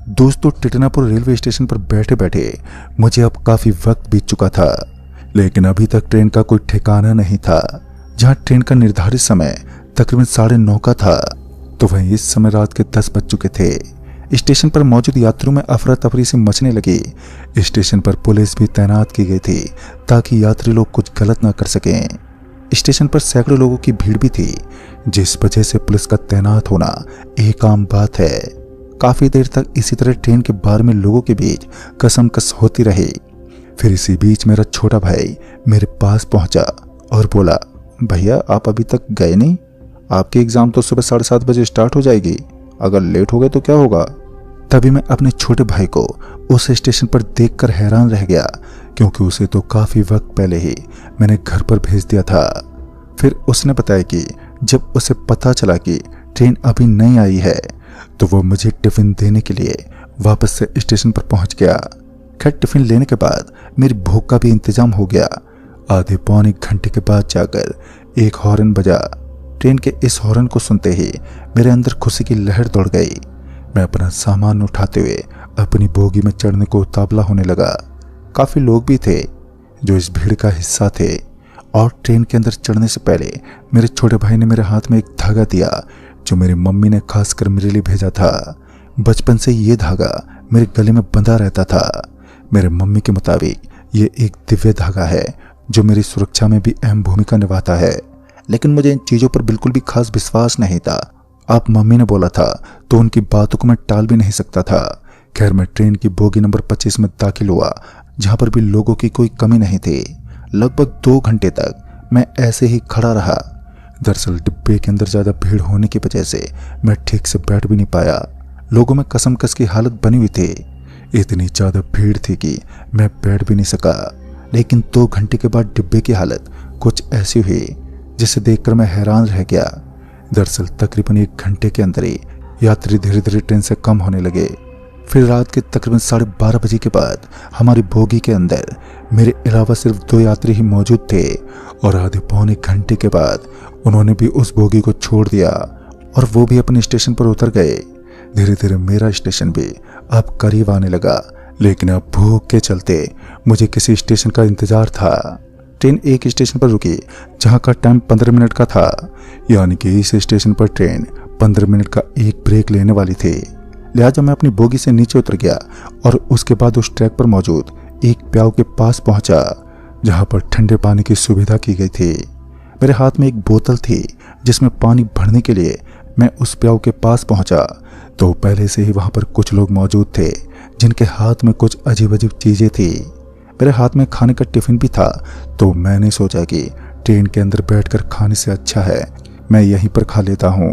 दोस्तों, टिटनापुर railway station पर बैठे बैठे मुझे अब काफी वक्त बीत चुका था, लेकिन अभी तक ट्रेन का कोई ठिकाना नहीं था। जहां ट्रेन का निर्धारित समय तकरीबन 9:30 का था, तो वहीं इस समय रात के 10 बज चुके थे। स्टेशन पर मौजूद यात्रियों में अफरा तफरी से मचने लगी। स्टेशन पर पुलिस भी तैनात की गई थी ताकि यात्री लोग कुछ गलत ना कर सकें। स्टेशन पर सैकड़ों लोगों की भीड़ भी थी, जिस वजह से पुलिस का तैनात होना एक आम बात है। काफी देर तक इसी तरह ट्रेन के बारे में लोगों के बीच कसमकस होती रही। फिर इसी बीच मेरा छोटा भाई मेरे पास पहुंचा और बोला, भैया आप अभी तक गए नहीं? आपकी एग्जाम तो सुबह 7:30 बजे स्टार्ट हो जाएगी, अगर लेट हो गए तो क्या होगा? तभी मैं अपने छोटे भाई को उस स्टेशन पर देखकर हैरान रह गया, क्योंकि उसे तो काफी वक्त पहले ही मैंने घर पर भेज दिया था। फिर उसने बताया कि जब उसे पता चला कि ट्रेन अभी नहीं आई है, तो वो मुझे टिफिन देने के लिए वापस से स्टेशन पर पहुंच गया। खैर, टिफिन लेने के बाद मेरी भूख का भी इंतजाम हो गया। आधे पौने घंटे के बाद जाकर एक हॉर्न बजा। ट्रेन के इस हॉर्न को सुनते ही मेरे अंदर खुशी की लहर दौड़ गई। मैं अपना सामान उठाते हुए अपनी बोगी में चढ़ने को उतावला होने लगा। काफी लोग भी थे जो इस भीड़ का हिस्सा थे, और ट्रेन के अंदर चढ़ने से पहले मेरे छोटे भाई ने मेरे हाथ में एक धागा दिया, जो मेरी मम्मी ने खासकर मेरे लिए भेजा था। बचपन से ये धागा मेरे गले में बंधा रहता था। मेरे मम्मी के मुताबिक ये एक दिव्य धागा है जो मेरी सुरक्षा में भी अहम भूमिका निभाता है, लेकिन मुझे इन चीजों पर बिल्कुल भी खास विश्वास नहीं था। अब मम्मी ने बोला था तो उनकी बातों को मैं टाल भी नहीं सकता था। खैर, मैं ट्रेन की बोगी नंबर 25 में दाखिल हुआ, जहां पर भी लोगों की कोई कमी नहीं थी। लगभग 2 घंटे तक मैं ऐसे ही खड़ा रहा। दरअसल डिब्बे के अंदर ज्यादा भीड़ होने की वजह से मैं ठीक से बैठ भी नहीं पाया। लोगों में कसमकस की हालत बनी हुई थी। इतनी ज्यादा भीड़ थी कि मैं बैठ भी नहीं सका। लेकिन 2 घंटे के बाद डिब्बे की हालत कुछ ऐसी हुई जिसे देखकर मैं हैरान रह गया। दरअसल तकरीबन 1 घंटे के अंदर ही यात्री धीरे धीरे ट्रेन से कम होने लगे। फिर रात के तकरीबन 12:30 बजे के बाद हमारी बोगी के अंदर मेरे अलावा सिर्फ 2 यात्री ही मौजूद थे, और आधे पौने घंटे के बाद उन्होंने भी उस बोगी को छोड़ दिया और वो भी अपने स्टेशन पर उतर गए। धीरे धीरे मेरा स्टेशन भी अब करीब आने लगा, लेकिन अब भूख के चलते मुझे किसी स्टेशन का इंतजार था। ट्रेन एक स्टेशन पर रुकी जहां का टाइम 15 मिनट का था, यानी कि इस स्टेशन पर ट्रेन 15 मिनट का एक ब्रेक लेने वाली थी। लिहाजा मैं अपनी बोगी से नीचे उतर गया और उसके बाद उस ट्रैक पर मौजूद एक प्याऊ के पास पहुंचा, जहां पर ठंडे पानी की सुविधा की गई थी। मेरे हाथ में एक बोतल थी जिसमें पानी भरने के लिए मैं उस प्याऊ के पास पहुंचा, तो पहले से ही वहां पर कुछ लोग मौजूद थे जिनके हाथ में कुछ अजीब अजीब चीजें थी। मेरे हाथ में खाने का टिफिन भी था, तो मैंने सोचा कि ट्रेन के अंदर बैठकर खाने से अच्छा है मैं यहीं पर खा लेता हूँ।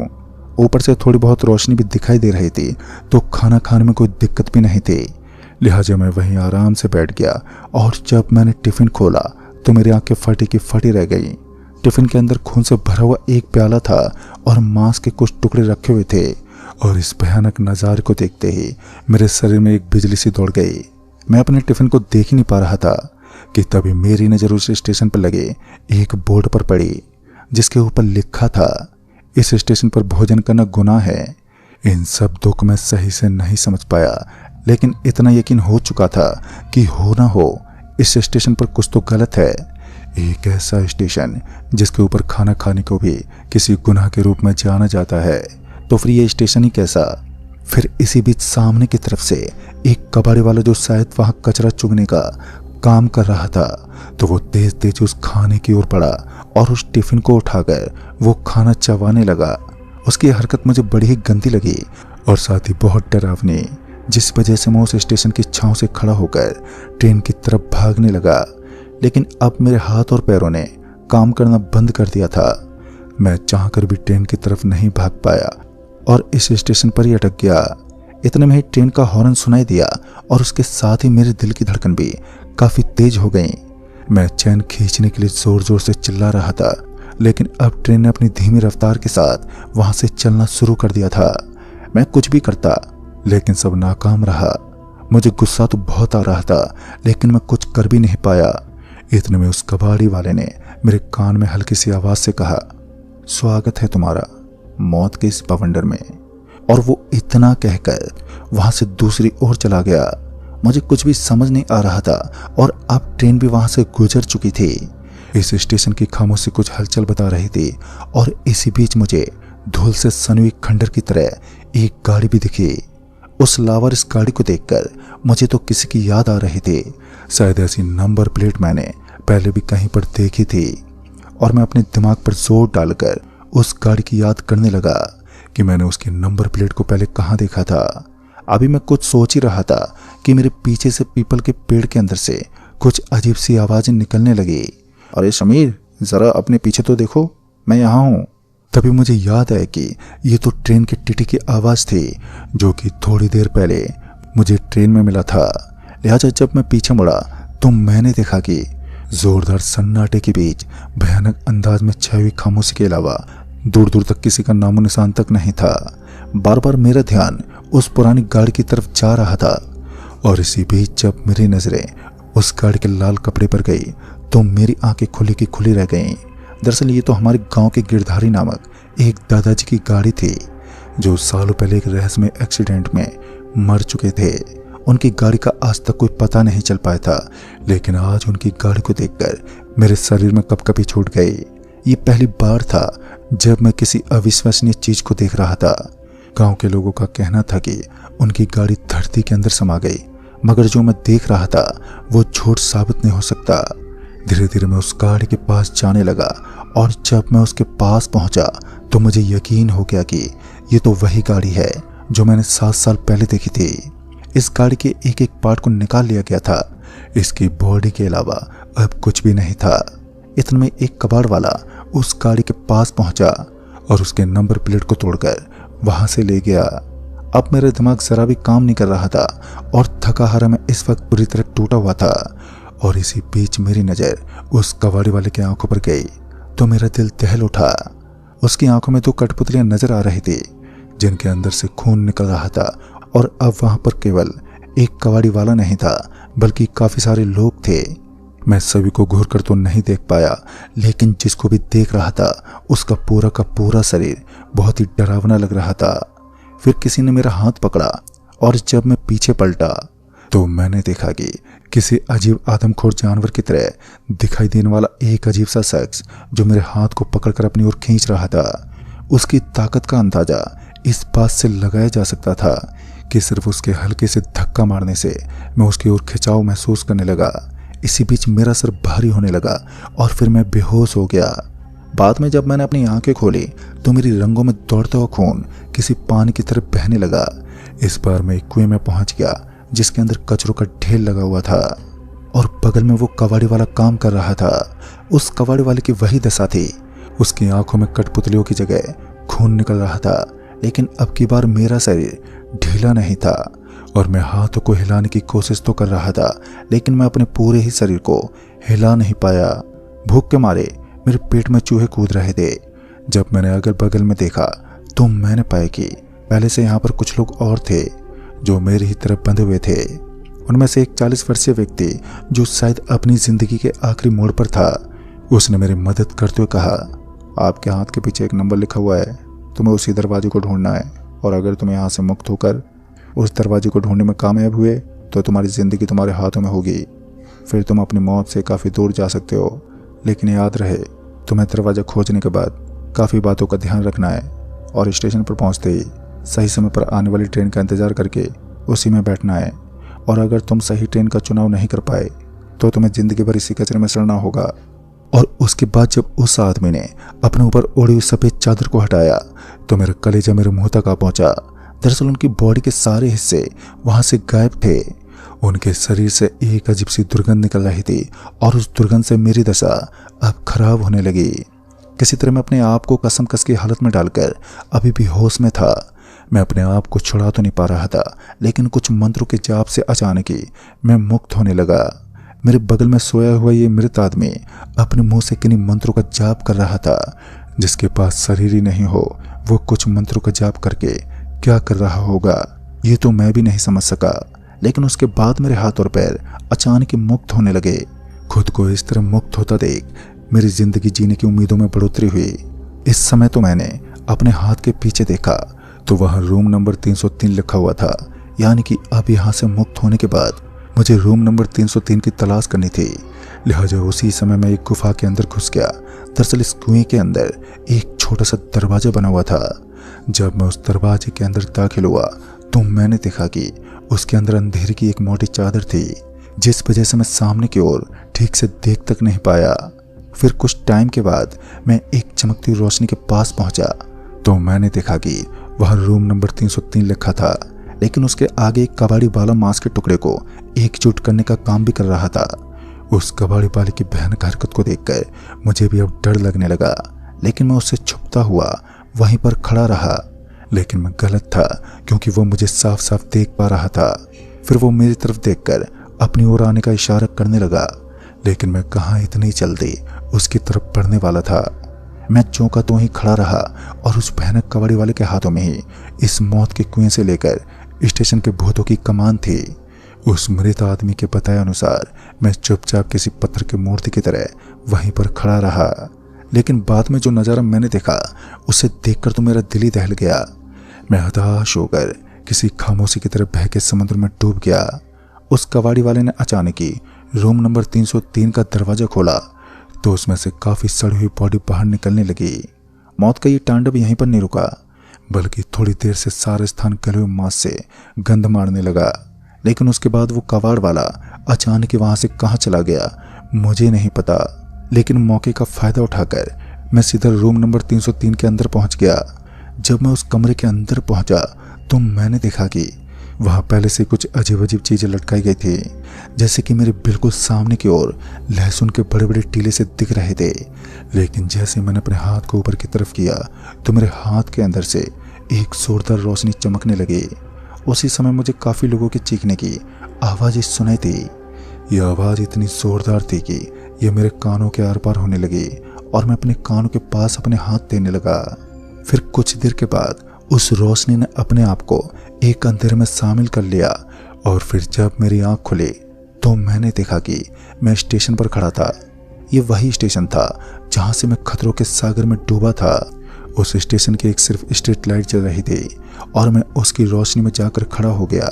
ऊपर से थोड़ी बहुत रोशनी भी दिखाई दे रही थी, तो खाना खाने में कोई दिक्कत भी नहीं थी। लिहाजा मैं वहीं आराम से बैठ गया, और जब मैंने टिफिन खोला तो मेरी आंखें फटी की फटी रह गई। टिफिन के अंदर खून से भरा हुआ एक प्याला था और मांस के कुछ टुकड़े रखे हुए थे, और इस भयानक नज़ारे को देखते ही मेरे शरीर में एक बिजली सी दौड़ गई। मैं अपने टिफिन को देख ही नहीं पा रहा था कि तभी मेरी नज़र उस स्टेशन पर लगे एक बोर्ड पर पड़ी, जिसके ऊपर लिखा था, इस स्टेशन पर भोजन करना गुनाह है। इन शब्दों को मैं सही से नहीं समझ पाया, लेकिन इतना यकीन हो चुका था कि हो ना हो इस स्टेशन पर कुछ तो गलत है। एक ऐसा स्टेशन जिसके ऊपर खाना खाने को भी किसी गुनाह के रूप में जाना जाता है, तो फिर ये स्टेशन ही कैसा? फिर इसी बीच सामने की तरफ से एक कबाड़ी वाला, जो शायद वहां कचरा चुगने का काम कर रहा था, तो वो तेज तेज उस खाने की ओर बढ़ा और उस टिफिन को उठाकर वो खाना चबाने लगा। उसकी हरकत मुझे बड़ी ही गंदी लगी और साथ ही बहुत डरावनी, जिस वजह से मैं उस स्टेशन की छांव से खड़ा होकर ट्रेन की तरफ भागने लगा। लेकिन अब मेरे हाथ और पैरों ने काम करना बंद कर दिया था। मैं चाहकर भी ट्रेन की तरफ नहीं भाग पाया और इस स्टेशन पर ही अटक गया। इतने में ही ट्रेन का हॉर्न सुनाई दिया और उसके साथ ही मेरे दिल की धड़कन भी काफी तेज हो गई। मैं चैन खींचने के लिए जोर जोर से चिल्ला रहा था, लेकिन अब ट्रेन ने अपनी धीमी रफ्तार के साथ वहां से चलना शुरू कर दिया था। मैं कुछ भी करता, लेकिन सब नाकाम रहा। मुझे गुस्सा तो बहुत आ रहा था, लेकिन मैं कुछ कर भी नहीं पाया। इतने में उस कबाड़ी वाले ने मेरे कान में हल्की सी आवाज से कहा, स्वागत है तुम्हारा मौत के इस बवंडर में। और वो इतना कहकर वहां से दूसरी ओर चला गया। मुझे कुछ भी समझ नहीं आ रहा था और अब ट्रेन भी वहां से गुजर चुकी थी। इस स्टेशन की खामोशी कुछ हलचल बता रही थी और इसी बीच मुझे धूल से सनी हुई खंडर की तरह एक गाड़ी भी दिखी। उस लावारिस गाड़ी को देखकर मुझे तो किसी की याद आ रही थी। शायद ऐसी नंबर प्लेट मैंने पहले भी कहीं पर देखी थी और मैं अपने दिमाग पर जोर डालकर उस गाड़ी की याद करने लगा कि मैंने उसकी नंबर प्लेट को पहले कहाँ देखा था। अभी मैं कुछ सोच ही रहा था कि मेरे पीछे से पीपल के पेड़ के अंदर से कुछ अजीब सी आवाजें निकलने लगी। अरे समीर, जरा अपने पीछे तो देखो, मैं यहाँ हूँ। तभी मुझे याद आया कि ये तो ट्रेन के टीटी की आवाज थी जो कि थोड़ी देर पहले मुझे ट्रेन में मिला था। लिहाजा जब मैं पीछे मुड़ा तो मैंने देखा कि जोरदार सन्नाटे के बीच भयानक अंदाज में छाई हुई खामोशी के अलावा दूर दूर तक किसी का नामो निशान तक नहीं था। बार बार मेरा ध्यान उस पुरानी गाड़ी की तरफ जा रहा था और इसी बीच जब मेरी नजरें उस गाड़ी के लाल कपड़े पर गई तो मेरी आंखें खुली की खुली रह गईं। दरअसल ये तो हमारे गांव के गिरधारी नामक एक दादाजी की गाड़ी थी जो सालों पहले एक रहस्यमय एक्सीडेंट में मर चुके थे। उनकी गाड़ी का आज तक कोई पता नहीं चल पाया था, लेकिन आज उनकी गाड़ी को देखकर मेरे शरीर में कपकपी छूट गई। ये पहली बार था जब मैं किसी अविश्वसनीय चीज को देख रहा था। गांव के लोगों का कहना था कि उनकी गाड़ी धरती के अंदर समा गई, मगर जो मैं देख रहा था वो झूठ साबित नहीं हो सकता। धीरे धीरे मैं उस गाड़ी के पास जाने लगा और जब मैं उसके पास पहुंचा तो मुझे यकीन हो गया कि ये तो वही गाड़ी है जो मैंने 7 साल पहले देखी थी। इस गाड़ी के एक एक पार्ट को निकाल लिया गया था। इसकी बॉडी के अलावा अब कुछ भी नहीं था। इतने में एक कबाड़ वाला उस गाड़ी के पास पहुंचा और उसके नंबर प्लेट को तोड़कर वहां से ले गया। अब मेरा दिमाग जरा भी काम नहीं कर रहा था और थका हारा मैं इस वक्त पूरी तरह टूटा हुआ था। और इसी बीच मेरी नजर उस कबाड़ी वाले की आंखों पर गई तो मेरा दिल दहल उठा। उसकी आंखों में 2 कठपुतलियां नजर आ रही थी जिनके अंदर से खून निकल रहा था और अब वहां पर केवल एक कबाड़ी वाला नहीं था बल्कि काफी सारे लोग थे। मैं सभी को घूर कर तो नहीं देख पाया, लेकिन जिसको भी देख रहा था उसका पूरा का पूरा शरीर बहुत ही डरावना लग रहा था। फिर किसी ने मेरा हाथ पकड़ा और जब मैं पीछे पलटा तो मैंने देखा कि किसी अजीब आदमखोर जानवर की तरह दिखाई देने वाला एक अजीब सा शख्स जो मेरे हाथ को पकड़कर अपनी ओर खींच रहा था। उसकी ताकत का अंदाजा इस बात से लगाया जा सकता था कि सिर्फ उसके हल्के से धक्का मारने से मैं उसकी ओर खिंचाव महसूस करने लगा। इसी बीच मेरा सर भारी होने लगा और फिर मैं बेहोश हो गया। बाद में जब मैंने अपनी आंखें खोली तो मेरी रंगों में दौड़ता हुआ खून किसी पानी की तरफ बहने लगा। इस बार मैं एक कुएं में पहुंच गया जिसके अंदर कचरों का ढेर लगा हुआ था और बगल में वो कबाड़ी वाला काम कर रहा था। उस कबाड़ी वाले की वही दशा थी। उसकी आंखों में कठपुतलियों की जगह खून निकल रहा था, लेकिन अब की बार मेरा शरीर ढीला नहीं था और मैं हाथों को हिलाने की कोशिश तो कर रहा था, लेकिन मैं अपने पूरे ही शरीर को हिला नहीं पाया। भूख के मारे मेरे पेट में चूहे कूद रहे थे। जब मैंने अगल बगल में देखा तो मैंने पाया कि पहले से यहाँ पर कुछ लोग और थे जो मेरी ही तरफ बंधे हुए थे। उनमें से एक 40 वर्षीय व्यक्ति जो शायद अपनी जिंदगी के आखिरी मोड़ पर था, उसने मेरी मदद करते हुए कहा, आपके हाथ के पीछे एक नंबर लिखा हुआ है, तुम्हें उसी दरवाजे को ढूंढना है और अगर तुम यहाँ से मुक्त होकर उस दरवाजे को ढूंढने में कामयाब हुए तो तुम्हारी जिंदगी तुम्हारे हाथों में होगी। फिर तुम अपनी मौत से काफ़ी दूर जा सकते हो, लेकिन याद रहे तुम्हें दरवाजा खोजने के बाद काफ़ी बातों का ध्यान रखना है और स्टेशन पर पहुँचते ही सही समय पर आने वाली ट्रेन का इंतजार करके उसी में बैठना है। और अगर तुम सही ट्रेन का चुनाव नहीं कर पाए तो तुम्हें जिंदगी भर इसी कचरे में सड़ना होगा। और उसके बाद जब उस आदमी ने अपने ऊपर ओढ़ी हुई सफ़ेद चादर को हटाया तो मेरा कलेजा मेरे मुंह तक आ पहुंचा। दरअसल उनकी बॉडी के सारे हिस्से वहां से गायब थे। उनके शरीर से एक अजीब सी दुर्गंध निकल रही थी और उस दुर्गंध से मेरी दशा अब खराब होने लगी। किसी तरह मैं अपने आप को कसम कस की हालत में डालकर अभी भी होश में था। मैं अपने आप को छुड़ा तो नहीं पा रहा था, लेकिन कुछ मंत्रों के जाप से अचानक ही मैं मुक्त होने लगा। मेरे बगल में सोया हुआ ये मृत आदमी अपने मुंह से किन्हीं मंत्रों का जाप कर रहा था। जिसके पास शरीर ही नहीं हो वो कुछ मंत्रों का जाप करके क्या कर रहा होगा ये तो मैं भी नहीं समझ सका। लेकिन उसके बाद मेरे हाथ और पैर अचानक ही मुक्त होने लगे। खुद को इस तरह मुक्त होता देख मेरी जिंदगी जीने की उम्मीदों में बढ़ोतरी हुई। इस समय तो मैंने अपने हाथ के पीछे देखा तो वहां रूम नंबर 303 लिखा हुआ था, यानी कि अब यहाँ से मुक्त होने के बाद मुझे रूम नंबर 303 की तलाश करनी थी। लिहाजा उसी समय मैं एक गुफा के अंदर घुस गया। दरअसल इस कुएं के अंदर एक छोटा सा दरवाजा बना हुआ था। जब मैं उस दरवाजे के अंदर दाखिल हुआ तो मैंने देखा कि उसके अंदर अंधेरे की एक मोटी चादर थी, जिस वजह से मैं सामने की ओर ठीक से देख तक नहीं पाया। फिर कुछ टाइम के बाद मैं एक चमकती रोशनी के पास पहुंचा तो मैंने देखा कि वह रूम नंबर 303 लिखा था, लेकिन उसके आगे एक कबाड़ी वाला मांस के टुकड़े को एकजुट करने का काम भी कर रहा था। उस कबाड़ी वाले की भयानक हरकत को देखकर मुझे भी अब डर लगने लगा, लेकिन मैं उससे छुपता हुआ वहीं पर खड़ा रहा। लेकिन मैं गलत था, क्योंकि वो मुझे साफ साफ देख पा रहा था। फिर वो मेरी तरफ देखकर अपनी ओर आने का इशारा करने लगा, लेकिन मैं कहाँ इतनी जल्दी उसकी तरफ बढ़ने वाला था। मैं चौंका तो ही खड़ा रहा और उस भयानक कबाड़ी वाले के हाथों में ही इस मौत के कुएं से लेकर स्टेशन के भूतों की कमान थी। उस मृत आदमी के बताए अनुसार मैं चुपचाप किसी पत्थर की मूर्ति की तरह वहीं पर खड़ा रहा। लेकिन बाद में जो नज़ारा मैंने देखा उसे देखकर तो मेरा दिल ही दहल गया। मैं हताश होकर किसी खामोशी की तरह बह के समुद्र में डूब गया। उस कबाड़ी वाले ने अचानक ही रूम नंबर 303 का दरवाजा खोला तो उसमें से काफी सड़ी हुई बॉडी बाहर निकलने लगी। मौत का ये तांडव यहीं पर नहीं रुका, बल्कि थोड़ी देर से सारा स्थान गले हुए मांस से गंध मारने लगा। लेकिन उसके बाद वो कबाड़ वाला अचानक ही वहां से कहाँ चला गया मुझे नहीं पता। लेकिन मौके का फायदा उठाकर मैं सीधा रूम नंबर 303 के अंदर पहुंच गया। जब मैं उस कमरे के अंदर पहुंचा तो मैंने देखा कि वहां पहले से कुछ अजीब अजीब चीजें लटकाई गई थी, जैसे कि मेरे बिल्कुल सामने की ओर लहसुन के बड़े बड़े टीले से दिख रहे थे। लेकिन जैसे मैंने अपने हाथ को ऊपर की तरफ किया तो मेरे हाथ के अंदर से एक जोरदार रोशनी चमकने लगी। उसी समय मुझे काफी लोगों के चीखने की आवाज सुनाई थी। यह आवाज इतनी जोरदार थी कि यह मेरे कानों के आर पार होने लगी और मैं अपने कानों के पास अपने हाथ देने लगा। फिर कुछ देर के बाद उस रोशनी ने अपने आप को एक अंधेरे में शामिल कर लिया और फिर जब मेरी आंख खुली तो मैंने देखा कि मैं स्टेशन पर खड़ा था। ये वही स्टेशन था जहां से मैं खतरों के सागर में डूबा था। उस स्टेशन की एक सिर्फ स्ट्रीट लाइट जल रही थी और मैं उसकी रोशनी में जाकर खड़ा हो गया।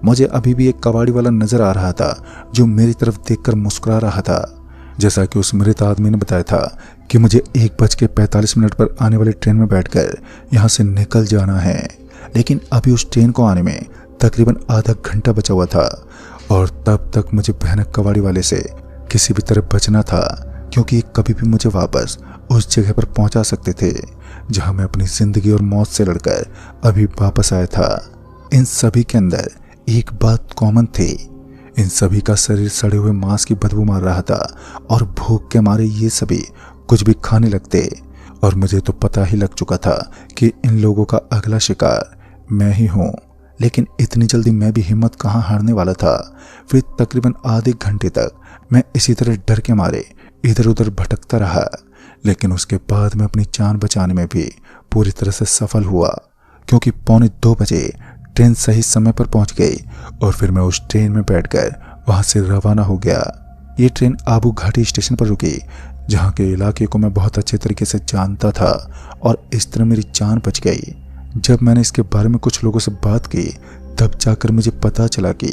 मुझे अभी भी एक कबाड़ी वाला नजर आ रहा था जो मेरी तरफ देखकर मुस्कुरा रहा था। जैसा कि उस मृत आदमी ने बताया था कि मुझे 1:45 पर आने वाली ट्रेन में बैठकर यहाँ से निकल जाना है, लेकिन अभी उस ट्रेन को आने में तकरीबन आधा घंटा बचा हुआ था और तब तक मुझे भयानक कबाड़ी वाले से किसी भी तरह बचना था, क्योंकि कभी भी मुझे वापस उस जगह पर पहुंचा सकते थे जहां मैं अपनी जिंदगी और मौत से लड़कर अभी वापस आया था। इन सभी के अंदर एक बात कॉमन थी, इन सभी का शरीर सड़े हुए मांस की बदबू मार रहा था और भूख के मारे ये सभी कुछ भी खाने लगते। और मुझे तो पता ही लग चुका था कि इन लोगों का अगला शिकार मैं ही हूँ। लेकिन इतनी जल्दी मैं भी हिम्मत कहाँ हारने वाला था। फिर तकरीबन आधे घंटे तक मैं इसी तरह डर के मारे इधर उधर भटकता रहा, लेकिन उसके बाद मैं अपनी जान बचाने में भी पूरी तरह से सफल हुआ, क्योंकि 1:45 बजे ट्रेन सही समय पर पहुंच गई और फिर मैं उस ट्रेन में बैठकर वहां से रवाना हो गया। ये ट्रेन आबू घाटी स्टेशन पर रुकी, जहां के इलाके को मैं बहुत अच्छे तरीके से जानता था और इस तरह मेरी जान बच गई। जब मैंने इसके बारे में कुछ लोगों से बात की तब जाकर मुझे पता चला कि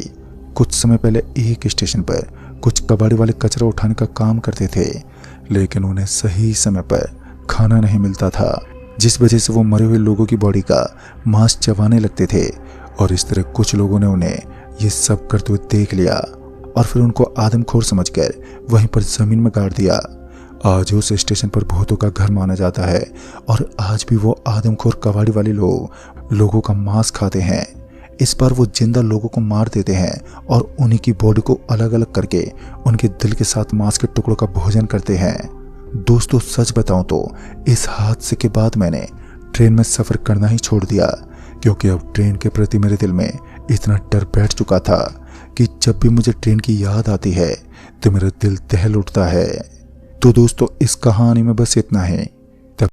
कुछ समय पहले एक स्टेशन पर कुछ कबाड़ी वाले कचरा उठाने का काम करते थे, लेकिन उन्हें सही समय पर खाना नहीं मिलता था, जिस वजह से वो मरे हुए लोगों की बॉडी का मांस चबाने लगते थे। और इस तरह कुछ लोगों ने उन्हें ये सब करते हुए देख लिया और फिर उनको आदमखोर समझकर वहीं पर जमीन में गाड़ दिया। आज उस स्टेशन पर भूतों का घर माना जाता है और आज भी वो आदमखोर कबाड़ी वाले लोग लोगों का मांस खाते हैं। इस बार वो जिंदा लोगों को मार देते हैं और उन्हीं की बॉडी को अलग अलग करके उनके दिल के साथ मांस के टुकड़ों का भोजन करते हैं। दोस्तों सच बताऊं तो इस हादसे के बाद मैंने ट्रेन में सफर करना ही छोड़ दिया, क्योंकि अब ट्रेन के प्रति मेरे दिल में इतना डर बैठ चुका था कि जब भी मुझे ट्रेन की याद आती है तो मेरा दिल दहल उठता है। तो दोस्तों इस कहानी में बस इतना है।